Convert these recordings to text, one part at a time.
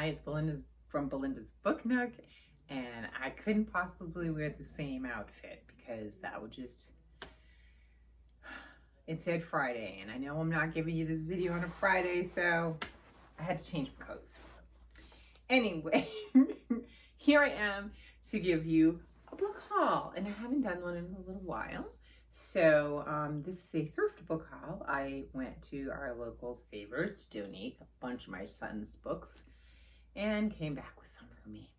it's Belinda's from Belinda's Book Nook, and I couldn't possibly wear the same outfit because that would just, it said Friday, and I know I'm not giving you this video on a Friday, so I had to change my clothes. Anyway, here I am to give you a book haul, and I haven't done one in a little while. So this is a thrift book haul. I went to our local Savers to donate a bunch of my son's books and came back with some for me.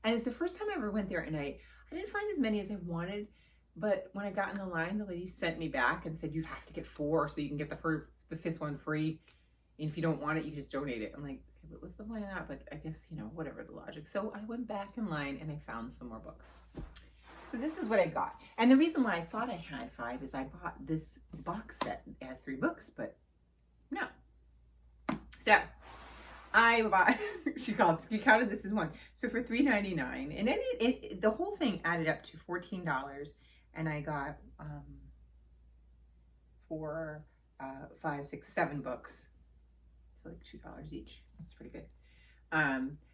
And it's the first time I ever went there, and I didn't find as many as I wanted, but when I got in the line, the lady sent me back and said, you have to get 4 so you can get the fifth one free. And if you don't want it, you just donate it. I'm like, okay, but what's the point of that? But I guess, you know, whatever the logic. So I went back in line and I found some more books. So this is what I got. And the reason why I thought I had 5 is I bought this box set that has 3 books, but no. So I bought, she counted this as one. So for $3.99, and then the whole thing added up to $14, and I got 4, 5, 6, 7 books. So like $2 each. That's pretty good.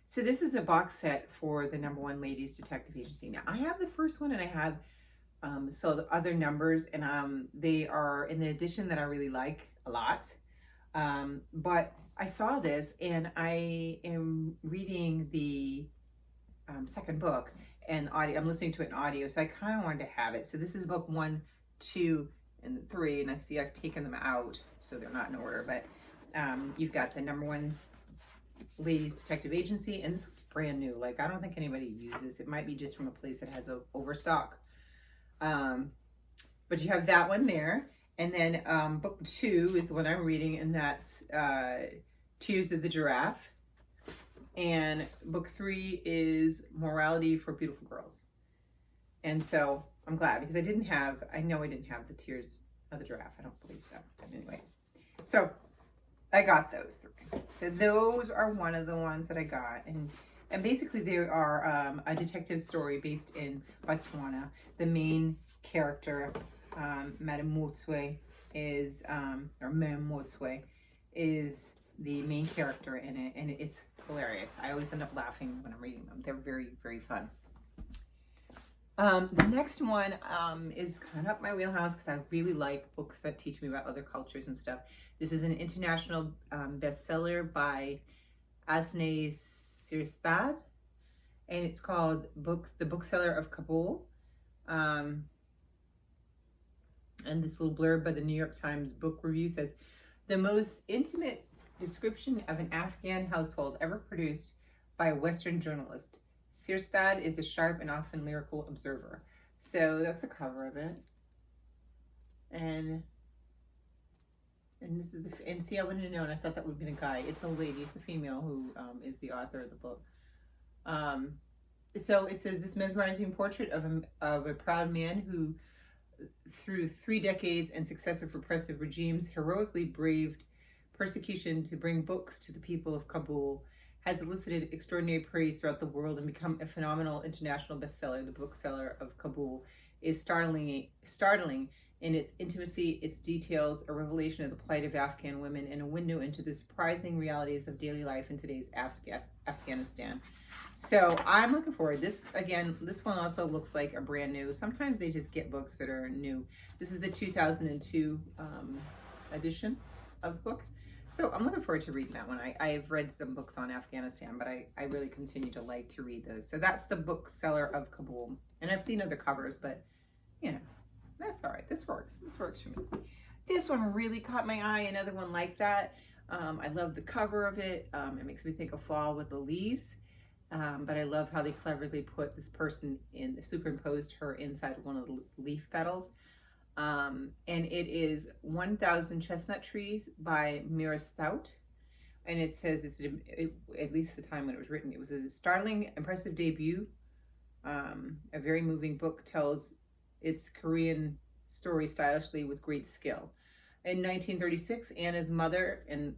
So this is a box set for the #1 Ladies Detective Agency. Now I have the first one, and I have so the other numbers, and they are in the edition that I really like a lot. But I saw this, and I am reading the second book and audio. I'm listening to it in audio, so I kind of wanted to have it. So this is book 1, 2, and 3, and I see I've taken them out, so they're not in order. But you've got the #1 Ladies Detective Agency, and this is brand new. Like, I don't think anybody uses it. Might be just from a place that has a overstock. But you have that one there, and then book 2 is the one I'm reading, and that's Tears of the Giraffe. And book 3 is Morality for Beautiful Girls. And so I'm glad, because I know I didn't have the Tears of the Giraffe. I don't believe so. But anyways, so I got those 3. So those are one of the ones that I got. And basically they are a detective story based in Botswana. The main character, Madame Motswe, is, or Mem Motswe, is the main character in it, and it's hilarious. I always end up laughing when I'm reading them. They're very, very fun. The next one is kind of up my wheelhouse because I really like books that teach me about other cultures and stuff. This is an international bestseller by Asne Sirstad, and it's called The Bookseller of Kabul. And this little blurb by the New York Times Book Review says, the most intimate description of an Afghan household ever produced by a Western journalist. Sirstad is a sharp and often lyrical observer. So that's the cover of it. And this is, and see, I wouldn't have known. I thought that would have been a guy. It's a lady. It's a female who is the author of the book. So it says, this mesmerizing portrait of a proud man who, through 3 decades and successive repressive regimes, heroically braved persecution to bring books to the people of Kabul, has elicited extraordinary praise throughout the world and become a phenomenal international bestseller. The Bookseller of Kabul is startling in its intimacy, its details, a revelation of the plight of Afghan women, and a window into the surprising realities of daily life in today's Afghanistan. So I'm looking forward. This one also looks like a brand new. Sometimes they just get books that are new. This is the 2002 edition of the book. So I'm looking forward to reading that one. I've read some books on Afghanistan, but I really continue to like to read those. So that's the Bookseller of Kabul. And I've seen other covers, but you know, that's all right. This works. This works for me. This one really caught my eye. Another one like that. I love the cover of it. It makes me think of fall with the leaves. But I love how they cleverly put this person superimposed her inside one of the leaf petals. And it is 1,000 Chestnut Trees by Mira Stout. And it says, at least the time when it was written, it was a startling, impressive debut. A very moving book, tells its Korean story stylishly with great skill. In 1936, Anna's mother, and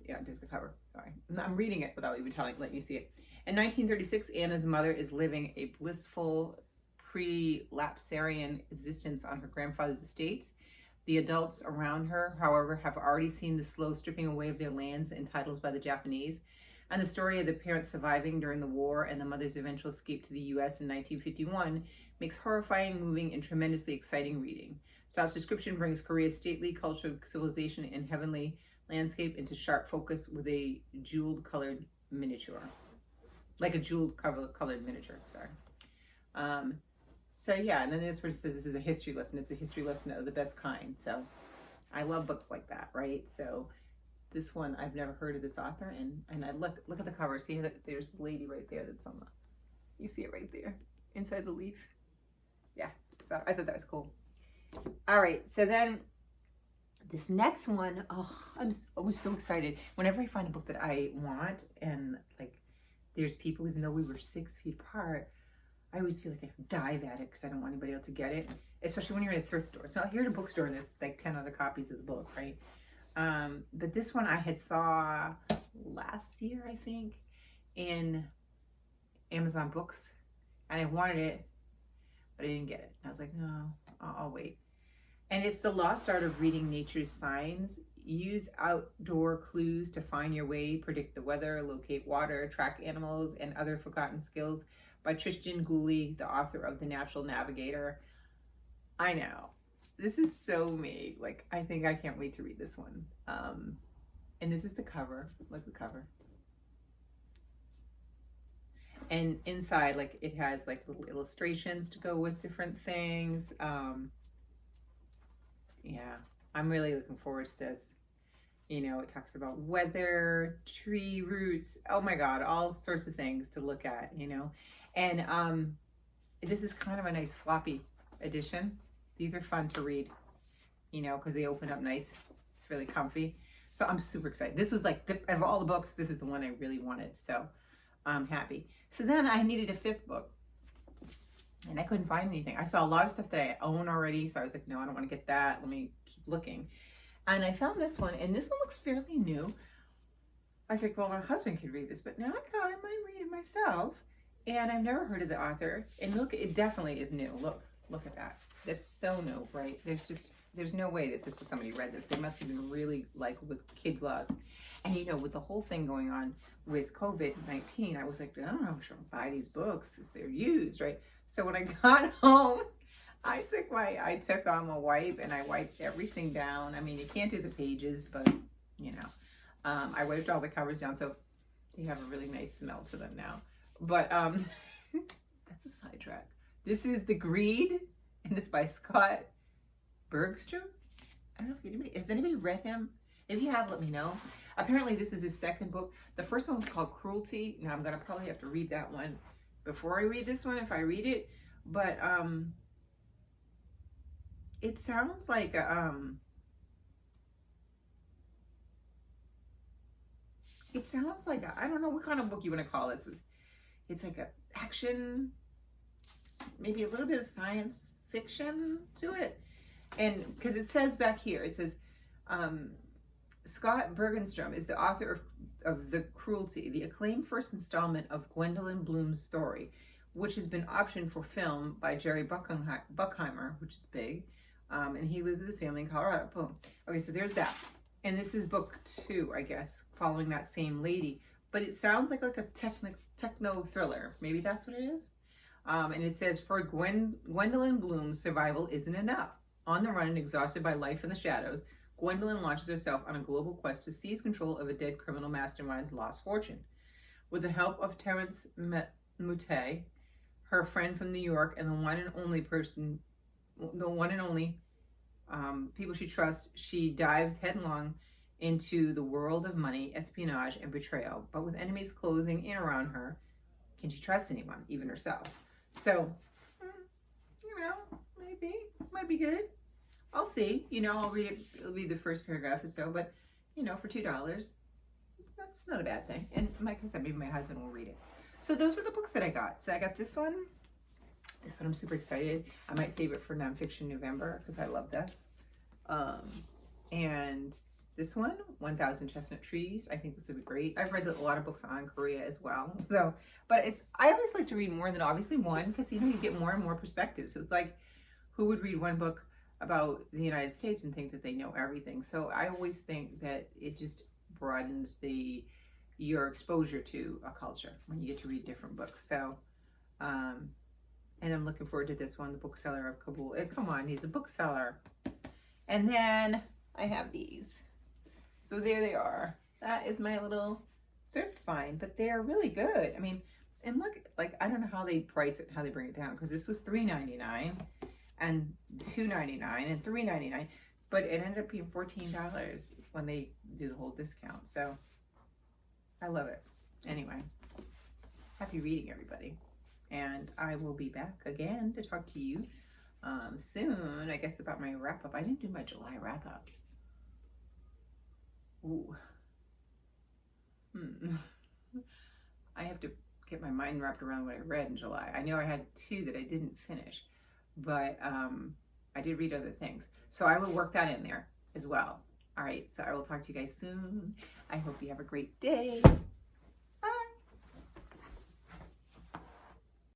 yeah, there's the cover, sorry. I'm reading it without even letting you see it. In 1936, Anna's mother is living a blissful pre-lapsarian existence on her grandfather's estates. The adults around her, however, have already seen the slow stripping away of their lands and titles by the Japanese. And the story of the parents surviving during the war and the mother's eventual escape to the U.S. in 1951 makes horrifying, moving, and tremendously exciting reading. Stott's description brings Korea's stately culture, civilization, and heavenly landscape into sharp focus with a jeweled-colored miniature. Like a jeweled-colored miniature, sorry. So yeah, and then this person says this is a history lesson. It's a history lesson of the best kind. So I love books like that, right? So this one, I've never heard of this author, and I look at the cover. See, there's the lady right there that's on the, you see it right there, inside the leaf. Yeah, so I thought that was cool. All right, so then this next one, I was so excited. Whenever I find a book that I want, and like there's people, even though we were 6 feet apart, I always feel like I have to dive at it because I don't want anybody else to get it, especially when you're in a thrift store. It's not here at a bookstore and there's like 10 other copies of the book, right? But this one I had saw last year, I think, in Amazon Books, and I wanted it, but I didn't get it. I was like, no, I'll wait. And it's The Lost Art of Reading Nature's Signs. Use outdoor clues to find your way, predict the weather, locate water, track animals, and other forgotten skills, by Tristan Gooley, the author of The Natural Navigator. I know. This is so me. Like, I think I can't wait to read this one. And this is the cover. Look at the cover. And inside, like, it has like little illustrations to go with different things. Yeah, I'm really looking forward to this. You know, it talks about weather, tree roots, oh my God, all sorts of things to look at, you know. And this is kind of a nice floppy edition. These are fun to read, you know, because they open up nice. It's really comfy. So I'm super excited. This was like, of all the books, this is the one I really wanted. So I'm happy. So then I needed a 5th book, and I couldn't find anything. I saw a lot of stuff that I own already. So I was like, no, I don't want to get that. Let me keep looking. And I found this one, and this one looks fairly new. I was like, well, my husband could read this, but now I might read it myself. And I've never heard of the author. And look, it definitely is new. Look at that. That's so new, right? There's no way that this was somebody who read this. They must have been really like with kid gloves. And you know, with the whole thing going on with COVID-19, I was like, I don't know if I should buy these books because they're used, right? So when I got home, I took on a wipe and I wiped everything down. I mean, you can't do the pages, but you know, I wiped all the covers down, so they have a really nice smell to them now. But that's a sidetrack. This is The Greed, and it's by Scott Bergstrom. I don't know if has anybody read him? If you have, let me know. Apparently, this is his 2nd book. The first one was called Cruelty. Now I'm gonna probably have to read that one before I read this one, if I read it. But it sounds like I don't know what kind of book you want to call this. It's like a action, maybe a little bit of science fiction to it. And because it says back here, it says Scott Bergenstrom is the author of The Cruelty, the acclaimed first installment of Gwendolyn Bloom's story, which has been optioned for film by Jerry Buckheimer, which is big. And he lives with his family in Colorado. Boom. Okay, so there's that. And this is book 2, I guess, following that same lady. But it sounds like a techno thriller. Maybe that's what it is. And it says, for Gwendolyn Bloom, survival isn't enough. On the run and exhausted by life in the shadows, Gwendolyn launches herself on a global quest to seize control of a dead criminal mastermind's lost fortune. With the help of Terrence Moutet, her friend from New York, and the one and only people she trusts, she dives headlong into the world of money, espionage, and betrayal. But with enemies closing in around her, can she trust anyone, even herself? So, you know, maybe, might be good. I'll see. You know, I'll read it. It'll be the first paragraph or so. But, you know, for $2, that's not a bad thing. And like I said, maybe my husband will read it. So those are the books that I got. So I got this one. This one I'm super excited. I might save it for Nonfiction November because I love this. And this one, 1,000 Chestnut Trees. I think this would be great. I've read a lot of books on Korea as well. So, but I always like to read more than obviously one because, you know, you get more and more perspectives. So it's like, who would read one book about the United States and think that they know everything? So I always think that it just broadens the, your exposure to a culture when you get to read different books. So, and I'm looking forward to this one, The Bookseller of Kabul. Come on, he's a bookseller. And then I have these. So there they are. That is my little thrift find, but they're really good. I mean, and look, like, I don't know how they price it, how they bring it down, because this was $3.99 and $2.99 and $3.99, but it ended up being $14 when they do the whole discount. So I love it. Anyway, happy reading, everybody. And I will be back again to talk to you soon, I guess, about my wrap up. I didn't do my July wrap up. Ooh. I have to get my mind wrapped around what I read in July. I know I had 2 that I didn't finish, but I did read other things. So I will work that in there as well. All right, so I will talk to you guys soon. I hope you have a great day.